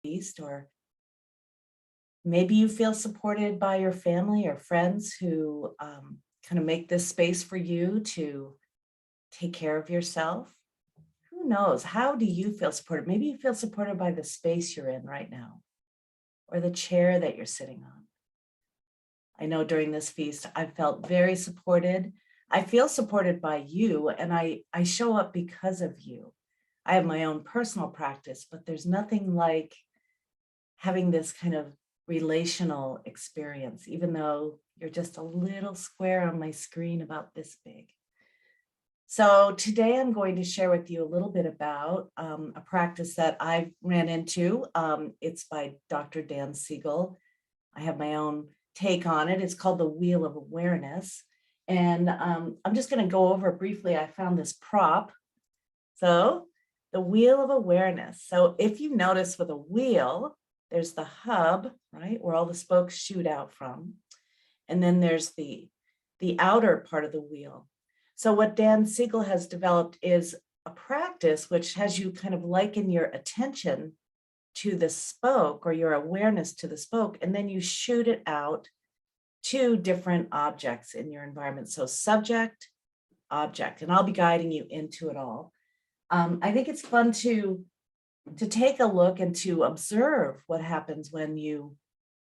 feast, or maybe you feel supported by your family or friends who kind of make this space for you to take care of yourself. Who knows? How do you feel supported? Maybe you feel supported by the space you're in right now or the chair that you're sitting on. I know during this feast, I felt very supported. I feel supported by you, and I show up because of you. I have my own personal practice, but there's nothing like having this kind of relational experience, even though you're just a little square on my screen about this big. So today I'm going to share with you a little bit about a practice that I ran into. It's by Dr. Dan Siegel. I have my own take on it. It's called the Wheel of Awareness. And I'm just going to go over briefly. I found this prop. So the Wheel of Awareness. So if you notice with a wheel, there's the hub, right, where all the spokes shoot out from. And then there's the outer part of the wheel. So what Dan Siegel has developed is a practice which has you kind of liken your attention to the spoke or your awareness to the spoke, and then you shoot it out to different objects in your environment. So subject, object, and I'll be guiding you into it all. I think it's fun to take a look and to observe what happens when you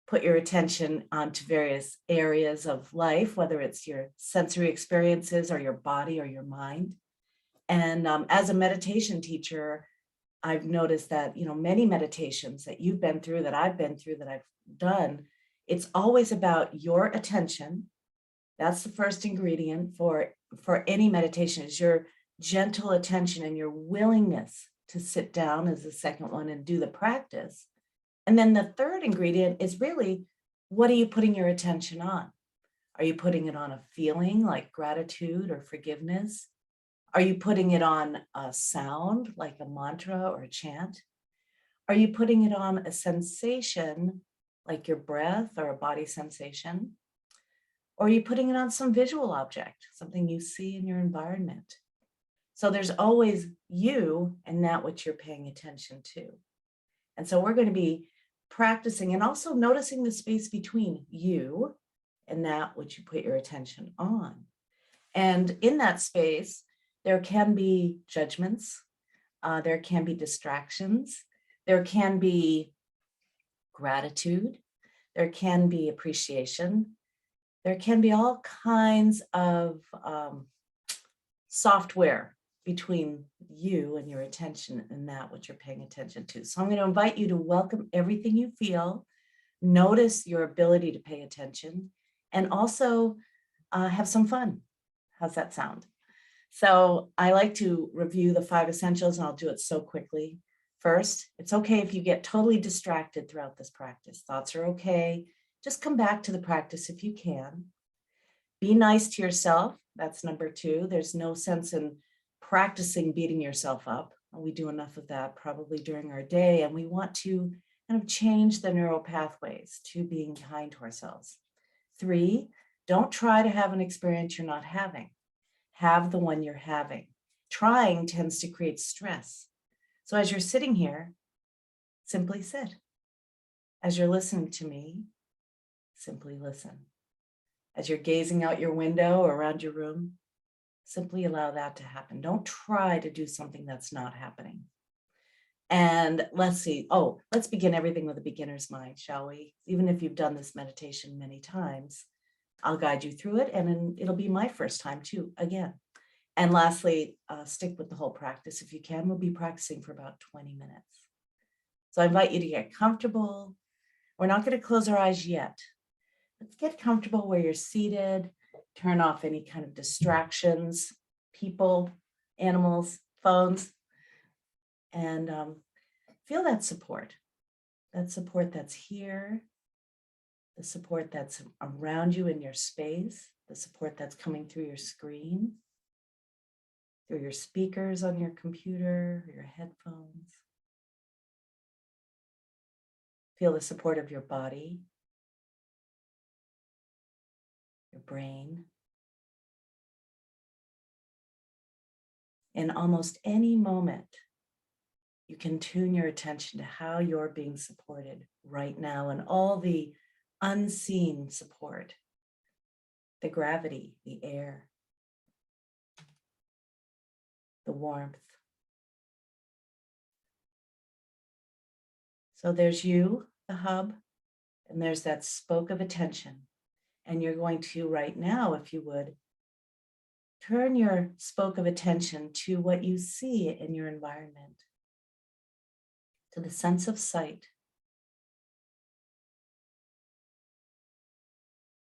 put your attention onto various areas of life, whether it's your sensory experiences or your body or your mind. And as a meditation teacher, I've noticed that, many meditations that you've been through, that I've been through, that I've done, it's always about your attention. That's the first ingredient for any meditation, is your gentle attention and your willingness to sit down as the second one and do the practice. And then the third ingredient is really, what are you putting your attention on? Are you putting it on a feeling like gratitude or forgiveness? Are you putting it on a sound like a mantra or a chant? Are you putting it on a sensation like your breath or a body sensation? Or are you putting it on some visual object, something you see in your environment? So there's always you and that which you're paying attention to. And so we're going to be practicing and also noticing the space between you and that which you put your attention on. And in that space, there can be judgments, there can be distractions, there can be gratitude, there can be appreciation, there can be all kinds of software between you and your attention and that which you're paying attention to. So I'm going to invite you to welcome everything you feel, notice your ability to pay attention, and also have some fun. How's that sound? So I like to review the 5 essentials, and I'll do it so quickly. First, it's okay if you get totally distracted throughout this practice. Thoughts are okay. Just come back to the practice if you can. Be nice to yourself. That's number 2. There's no sense in practicing beating yourself up. We do enough of that probably during our day, and we want to kind of change the neural pathways to being kind to ourselves. 3, don't try to have an experience you're not having. Have the one you're having. Trying tends to create stress. So as you're sitting here, simply sit. As you're listening to me, simply listen. As you're gazing out your window or around your room, simply allow that to happen. Don't try to do something that's not happening. And let's see. Oh, let's begin everything with a beginner's mind, shall we? Even if you've done this meditation many times, I'll guide you through it, and it'll be my first time too, again. And lastly, stick with the whole practice if you can. We'll be practicing for about 20 minutes. So I invite you to get comfortable. We're not going to close our eyes yet. Let's get comfortable where you're seated. Turn off any kind of distractions, people, animals, phones, and feel that support that's here, the support that's around you in your space, the support that's coming through your screen, through your speakers on your computer, or your headphones. Feel the support of your body, your brain. In almost any moment, you can tune your attention to how you're being supported right now and all the unseen support, the gravity, the air, the warmth. So there's you, the hub, and there's that spoke of attention. And you're going to, right now, if you would, turn your spoke of attention to what you see in your environment, to the sense of sight.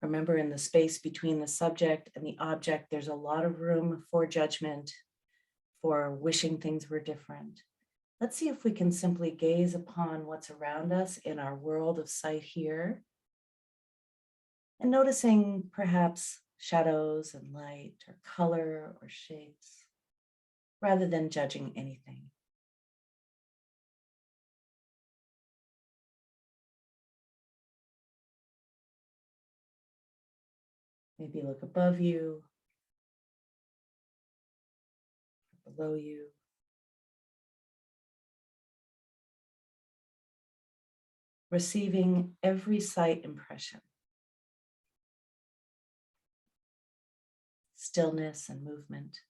Remember, in the space between the subject and the object, there's a lot of room for judgment, for wishing things were different. Let's see if we can simply gaze upon what's around us in our world of sight here, and noticing perhaps shadows and light or color or shapes, rather than judging anything. Maybe look above you, below you. Receiving every sight impression, stillness and movement.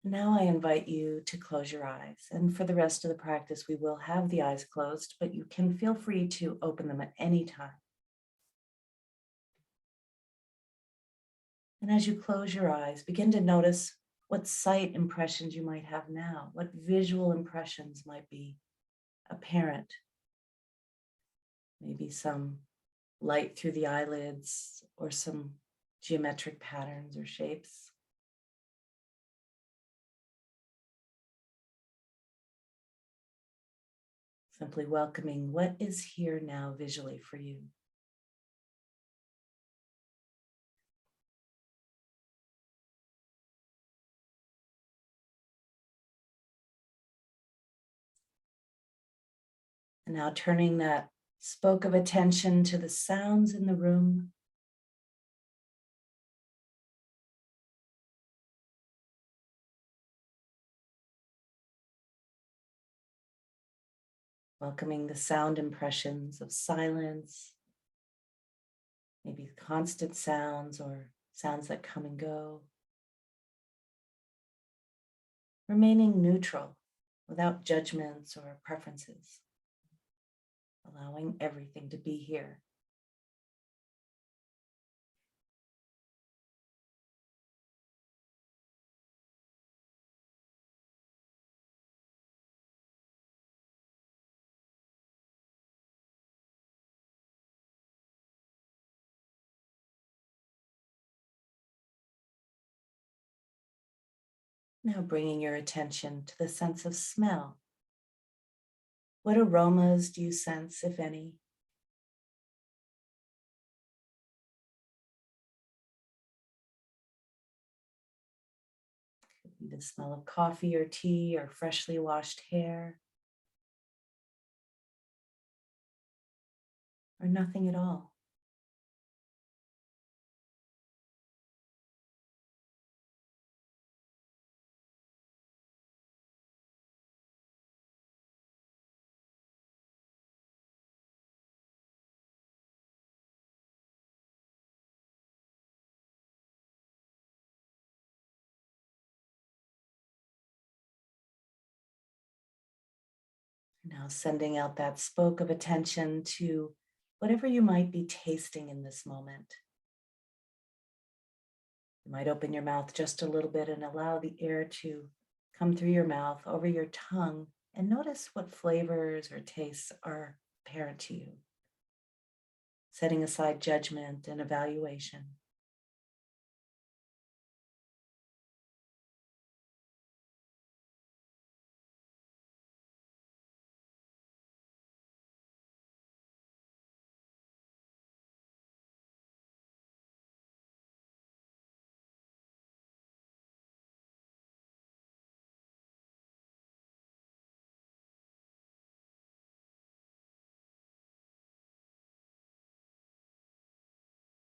Now I invite you to close your eyes. And for the rest of the practice, we will have the eyes closed, but you can feel free to open them at any time. And as you close your eyes, begin to notice what sight impressions you might have now, what visual impressions might be apparent. Maybe some light through the eyelids or some geometric patterns or shapes. Simply welcoming what is here now visually for you. And now turning that spoke of attention to the sounds in the room. Welcoming the sound impressions of silence, maybe constant sounds or sounds that come and go. Remaining neutral without judgments or preferences, allowing everything to be here. Now bringing your attention to the sense of smell. What aromas do you sense, if any? Could be the smell of coffee or tea or freshly washed hair, or nothing at all. Now sending out that spoke of attention to whatever you might be tasting in this moment. You might open your mouth just a little bit and allow the air to come through your mouth, over your tongue, and notice what flavors or tastes are apparent to you. Setting aside judgment and evaluation.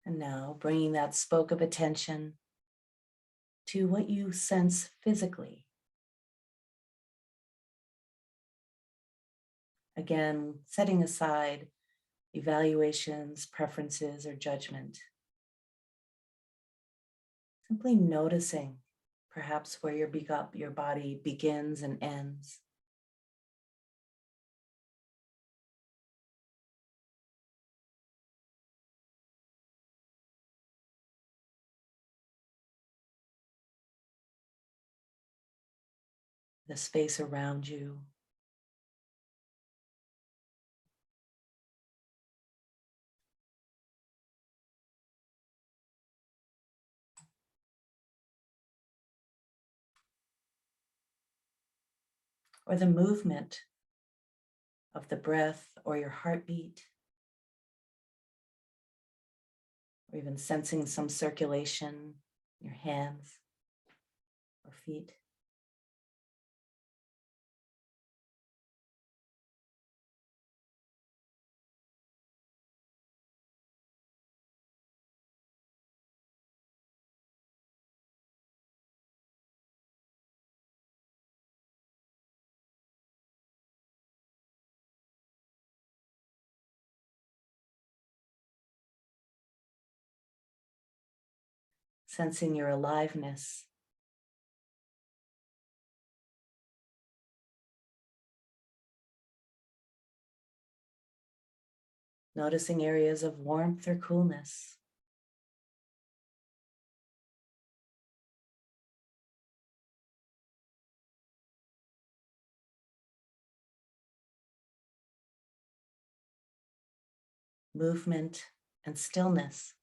And now bringing that spoke of attention to what you sense physically. Again, setting aside evaluations, preferences, or judgment. Simply noticing perhaps where your body begins and ends. The space around you. Or the movement of the breath or your heartbeat, or even sensing some circulation in your hands or feet. Sensing your aliveness. Noticing areas of warmth or coolness. Movement and stillness.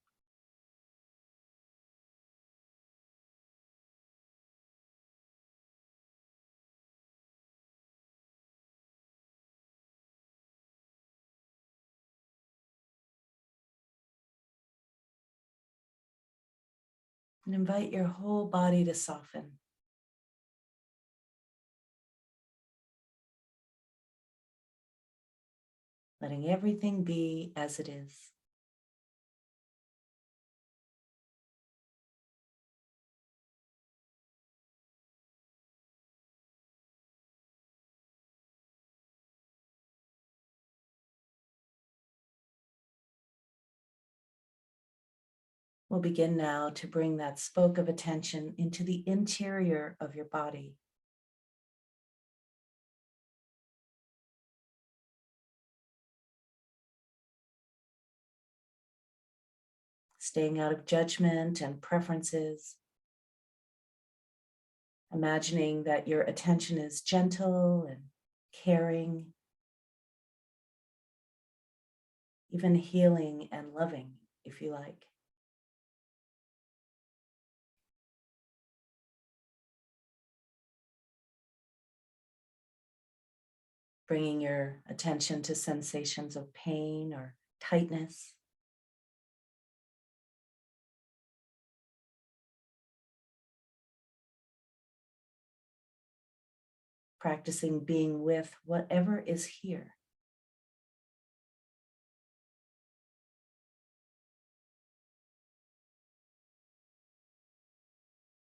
And invite your whole body to soften. Letting everything be as it is. We'll begin now to bring that spoke of attention into the interior of your body. Staying out of judgment and preferences. Imagining that your attention is gentle and caring, even healing and loving, if you like. Bringing your attention to sensations of pain or tightness. Practicing being with whatever is here.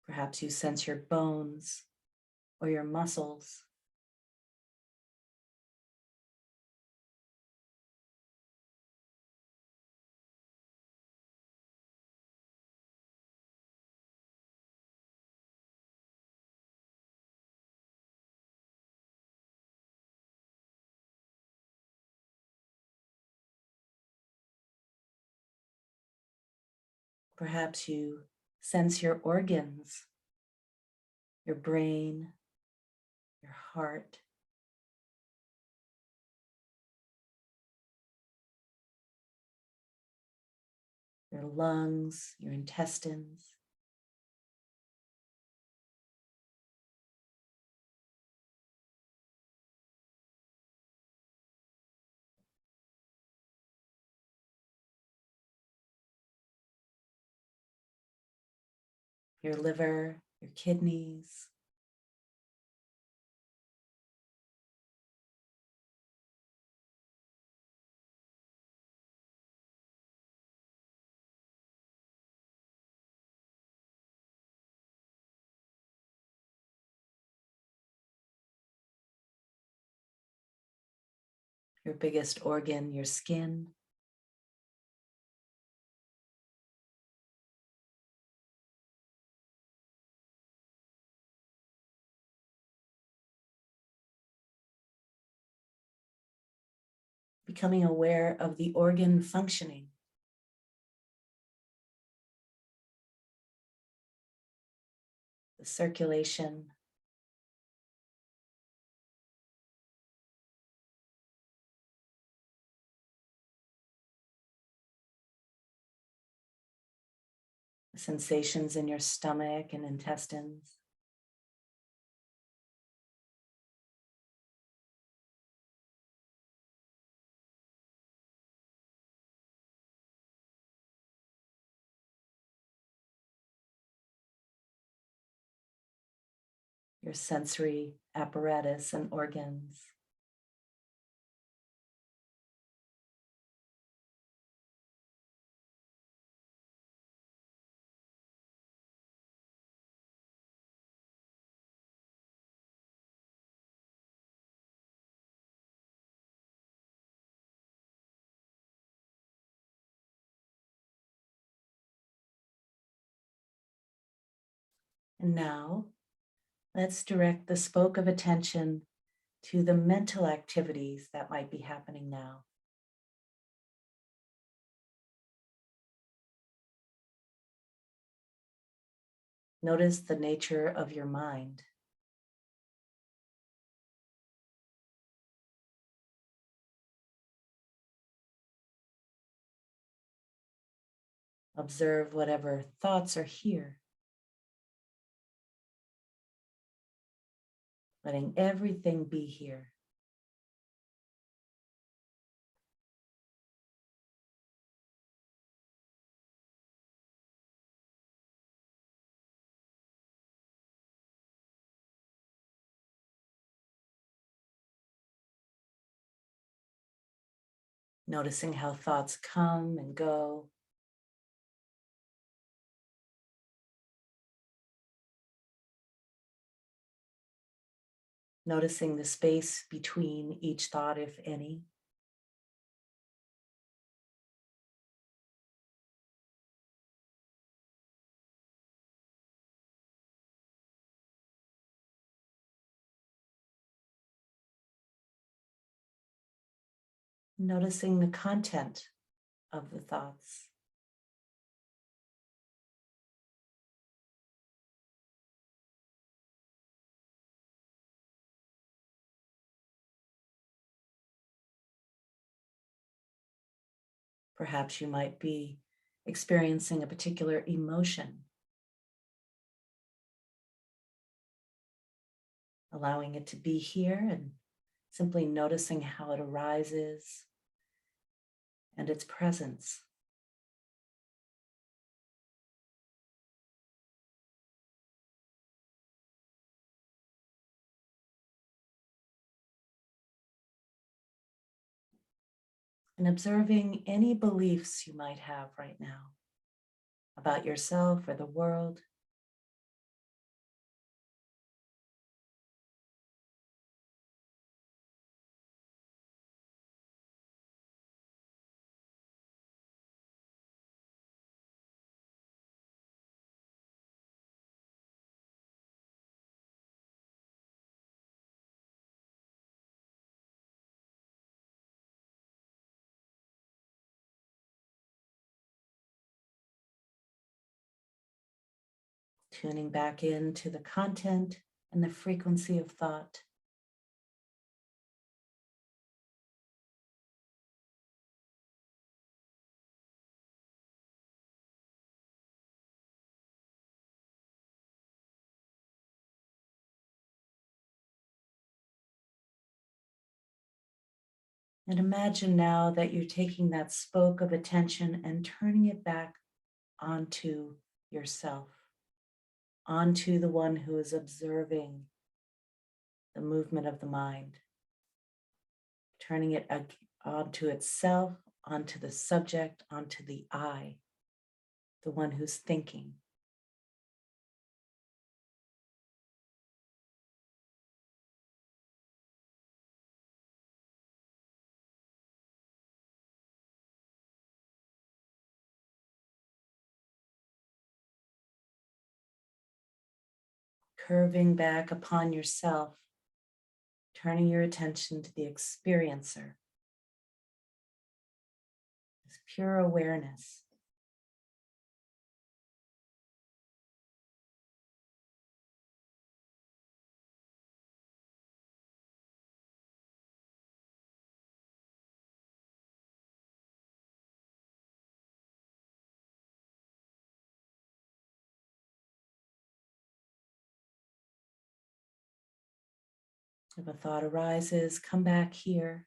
Perhaps you sense your bones or your muscles. Perhaps you sense your organs, your brain, your heart, your lungs, your intestines. Your liver, your kidneys, your biggest organ, your skin. Becoming aware of the organ functioning, the circulation, the sensations in your stomach and intestines. Your sensory apparatus and organs. And now, let's direct the spoke of attention to the mental activities that might be happening now. Notice the nature of your mind. Observe whatever thoughts are here, letting everything be here. Noticing how thoughts come and go. Noticing the space between each thought, if any. Noticing the content of the thoughts. Perhaps you might be experiencing a particular emotion, allowing it to be here and simply noticing how it arises and its presence. And observing any beliefs you might have right now about yourself or the world. Tuning back into the content and the frequency of thought. And imagine now that you're taking that spoke of attention and turning it back onto yourself, onto the one who is observing the movement of the mind, turning it onto itself, onto the subject, onto the I, the one who's thinking. curving back upon yourself, turning your attention to the experiencer, this pure awareness. If a thought arises, come back here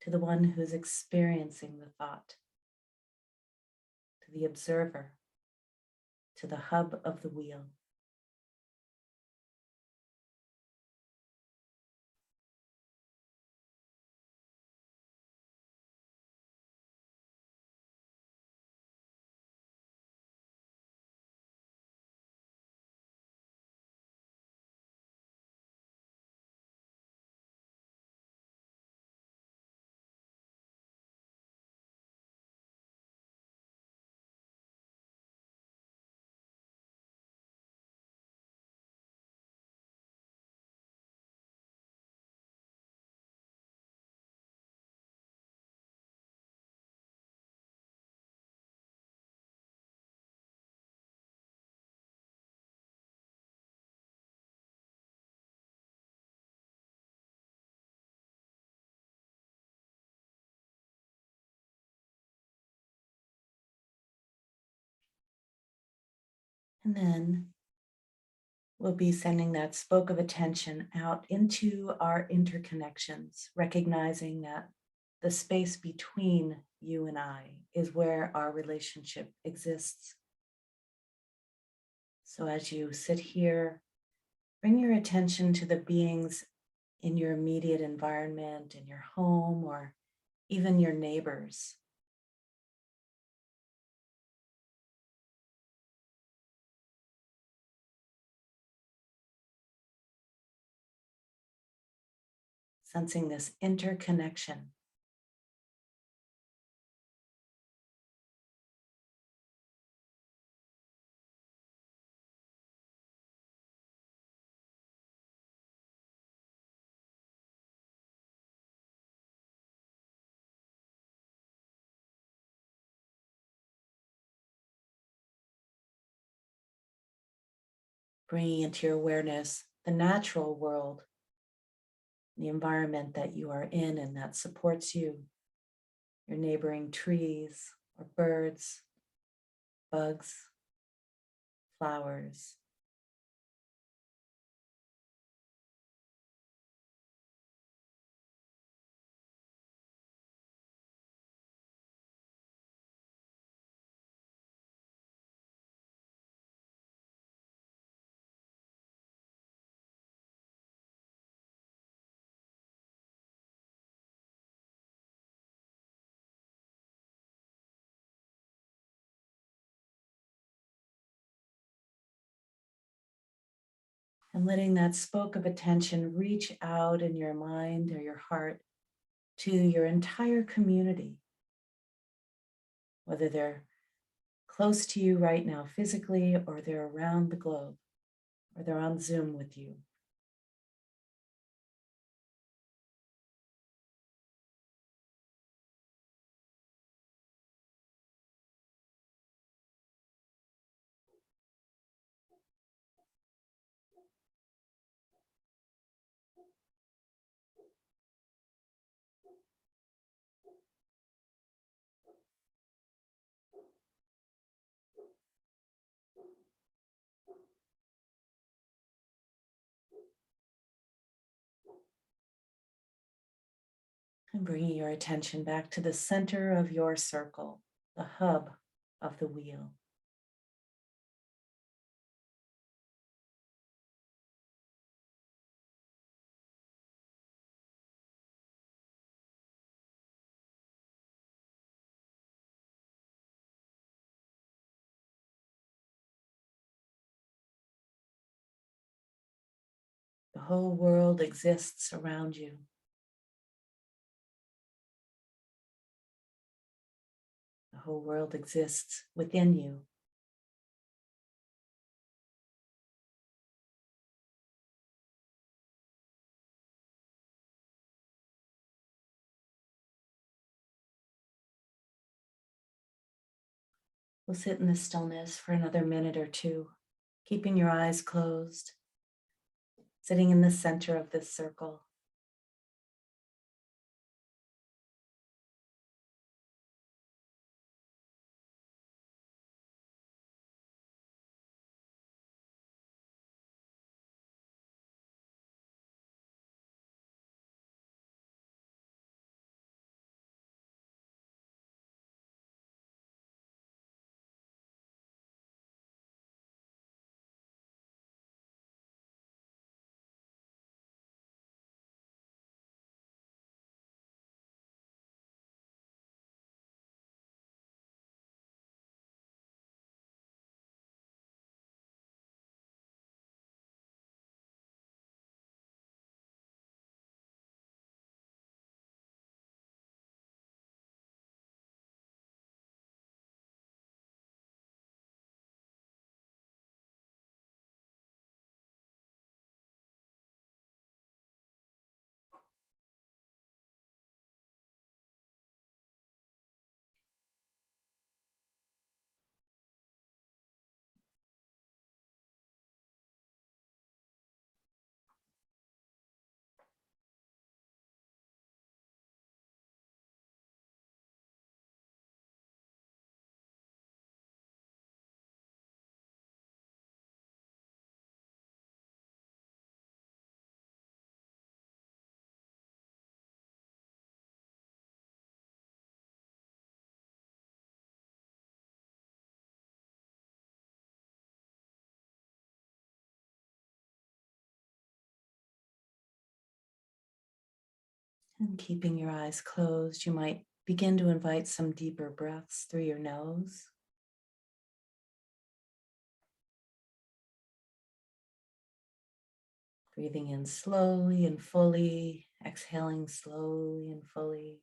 to the one who's experiencing the thought, to the observer, to the hub of the wheel. And then we'll be sending that spoke of attention out into our interconnections, recognizing that the space between you and I is where our relationship exists. So as you sit here, bring your attention to the beings in your immediate environment, in your home, or even your neighbors. Sensing this interconnection. Bringing into your awareness the natural world, the environment that you are in and that supports you, your neighboring trees or birds, bugs, flowers. And letting that spoke of attention reach out in your mind or your heart to your entire community, whether they're close to you right now physically, or they're around the globe, or they're on Zoom with you. And bringing your attention back to the center of your circle, the hub of the wheel. The whole world exists around you. The whole world exists within you. We'll sit in the stillness for another minute or two, keeping your eyes closed, sitting in the center of this circle. And keeping your eyes closed, you might begin to invite some deeper breaths through your nose. Breathing in slowly and fully, exhaling slowly and fully.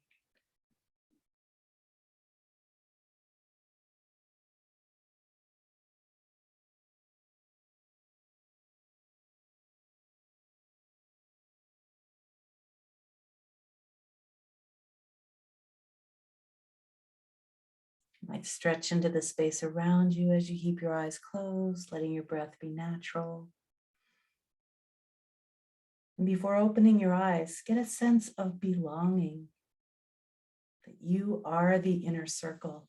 You might stretch into the space around you as you keep your eyes closed, letting your breath be natural. And before opening your eyes, get a sense of belonging, that you are the inner circle.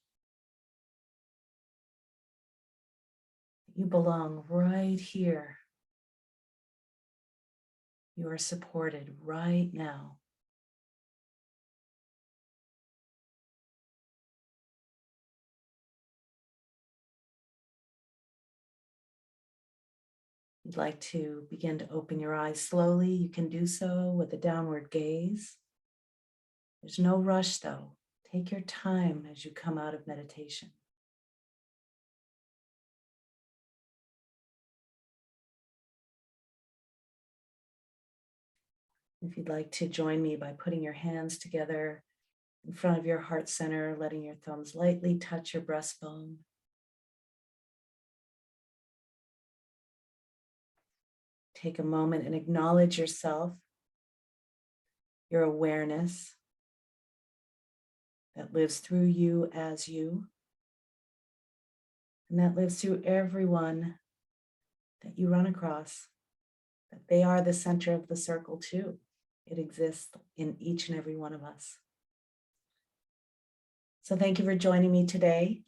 You belong right here. You are supported right now. You'd like to begin to open your eyes slowly, you can do so with a downward gaze. There's no rush though. Take your time as you come out of meditation. If you'd like to join me by putting your hands together in front of your heart center, letting your thumbs lightly touch your breastbone. Take a moment and acknowledge yourself, your awareness that lives through you as you, and that lives through everyone that you run across, that they are the center of the circle too. It exists in each and every one of us. So thank you for joining me today.